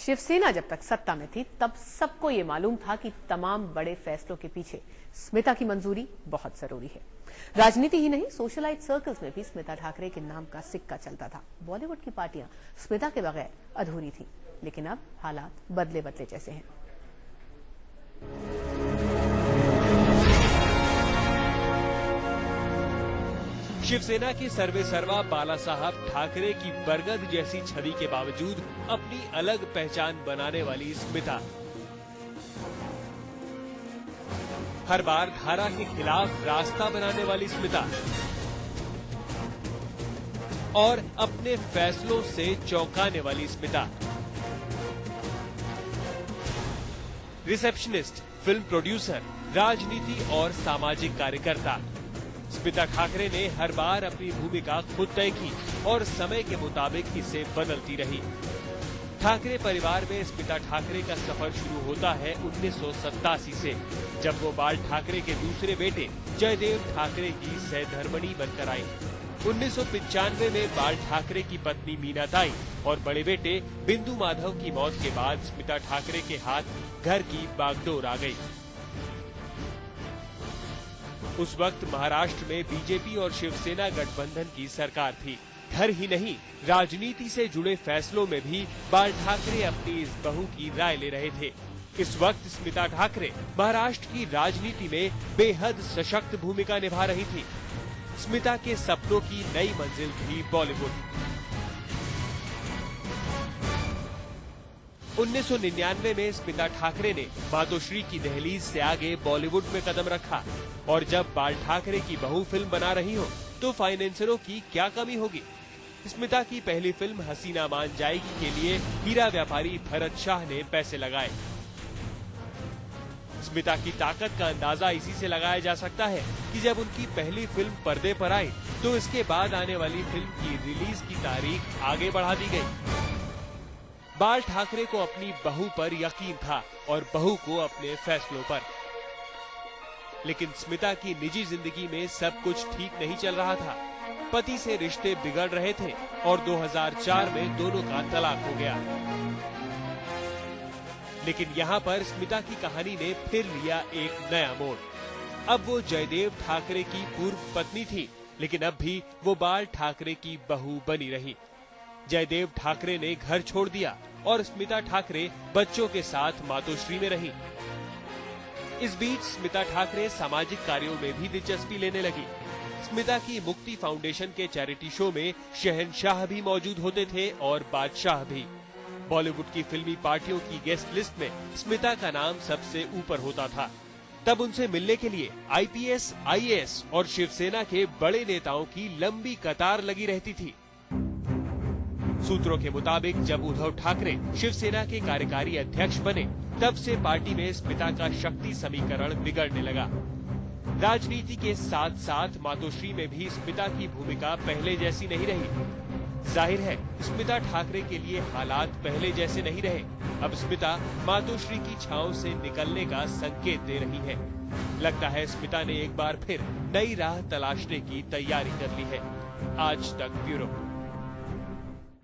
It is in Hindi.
शिवसेना जब तक सत्ता में थी तब सबको ये मालूम था कि तमाम बड़े फैसलों के पीछे स्मिता की मंजूरी बहुत जरूरी है। राजनीति ही नहीं, सोशलाइट सर्कल्स में भी स्मिता ठाकरे के नाम का सिक्का चलता था। बॉलीवुड की पार्टियां स्मिता के बगैर अधूरी थी, लेकिन अब हालात बदले बदले जैसे हैं। शिवसेना के सर्वेसर्वा बाला साहब ठाकरे की बरगद जैसी छवि के बावजूद अपनी अलग पहचान बनाने वाली स्मिता हर बार धारा के खिलाफ रास्ता बनाने वाली स्मिता और अपने फैसलों से चौंकाने वाली स्मिता, रिसेप्शनिस्ट, फिल्म प्रोड्यूसर, राजनीति और सामाजिक कार्यकर्ता, स्मिता ठाकरे ने हर बार अपनी भूमिका खुद तय की और समय के मुताबिक इसे बदलती रही। ठाकरे परिवार में स्मिता ठाकरे का सफर शुरू होता है 1987 से, जब वो बाल ठाकरे के दूसरे बेटे जयदेव ठाकरे की सहधर्मिणी बनकर आई। 1995 में बाल ठाकरे की पत्नी मीनाताई और बड़े बेटे बिंदु माधव की मौत के बाद स्मिता ठाकरे के हाथ घर की बागडोर आ गई। उस वक्त महाराष्ट्र में बीजेपी और शिवसेना गठबंधन की सरकार थी। घर ही नहीं, राजनीति से जुड़े फैसलों में भी बाल ठाकरे अपनी इस बहू की राय ले रहे थे। इस वक्त स्मिता ठाकरे महाराष्ट्र की राजनीति में बेहद सशक्त भूमिका निभा रही थी। स्मिता के सपनों की नई मंजिल थी बॉलीवुड। 1999 में स्मिता ठाकरे ने मातोश्री की दहलीज से आगे बॉलीवुड में कदम रखा, और जब बाल ठाकरे की बहू फिल्म बना रही हो तो फाइनेंसरों की क्या कमी होगी। स्मिता की पहली फिल्म हसीना मान जाएगी के लिए हीरा व्यापारी भरत शाह ने पैसे लगाए। स्मिता की ताकत का अंदाजा इसी से लगाया जा सकता है कि जब उनकी पहली फिल्म पर्दे पर आई तो इसके बाद आने वाली फिल्म की रिलीज की तारीख आगे बढ़ा दी गई। बाल ठाकरे को अपनी बहू पर यकीन था और बहू को अपने फैसलों पर, लेकिन स्मिता की निजी जिंदगी में सब कुछ ठीक नहीं चल रहा था। पति से रिश्ते बिगड़ रहे थे और 2004 में दोनों का तलाक हो गया। लेकिन यहाँ पर स्मिता की कहानी ने फिर लिया एक नया मोड़। अब वो जयदेव ठाकरे की पूर्व पत्नी थी, लेकिन अब भी वो बाल ठाकरे की बहू बनी रही। जयदेव ठाकरे ने घर छोड़ दिया और स्मिता ठाकरे बच्चों के साथ मातोश्री में रही। इस बीच स्मिता ठाकरे सामाजिक कार्यों में भी दिलचस्पी लेने लगी। स्मिता की मुक्ति फाउंडेशन के चैरिटी शो में शहनशाह भी मौजूद होते थे और बादशाह भी। बॉलीवुड की फिल्मी पार्टियों की गेस्ट लिस्ट में स्मिता का नाम सबसे ऊपर होता था। तब उनसे मिलने के लिए आईपीएस, आईएएस और शिवसेना के बड़े नेताओं की लंबी कतार लगी रहती थी। सूत्रों के मुताबिक जब उद्धव ठाकरे शिवसेना के कार्यकारी अध्यक्ष बने, तब से पार्टी में स्मिता का शक्ति समीकरण बिगड़ने लगा। राजनीति के साथ साथ मातोश्री में भी स्मिता की भूमिका पहले जैसी नहीं रही। जाहिर है, स्मिता ठाकरे के लिए हालात पहले जैसे नहीं रहे। अब स्मिता मातोश्री की छांव से निकलने का संकेत दे रही है। लगता है स्मिता ने एक बार फिर नई राह तलाशने की तैयारी कर ली है। आज तक ब्यूरो।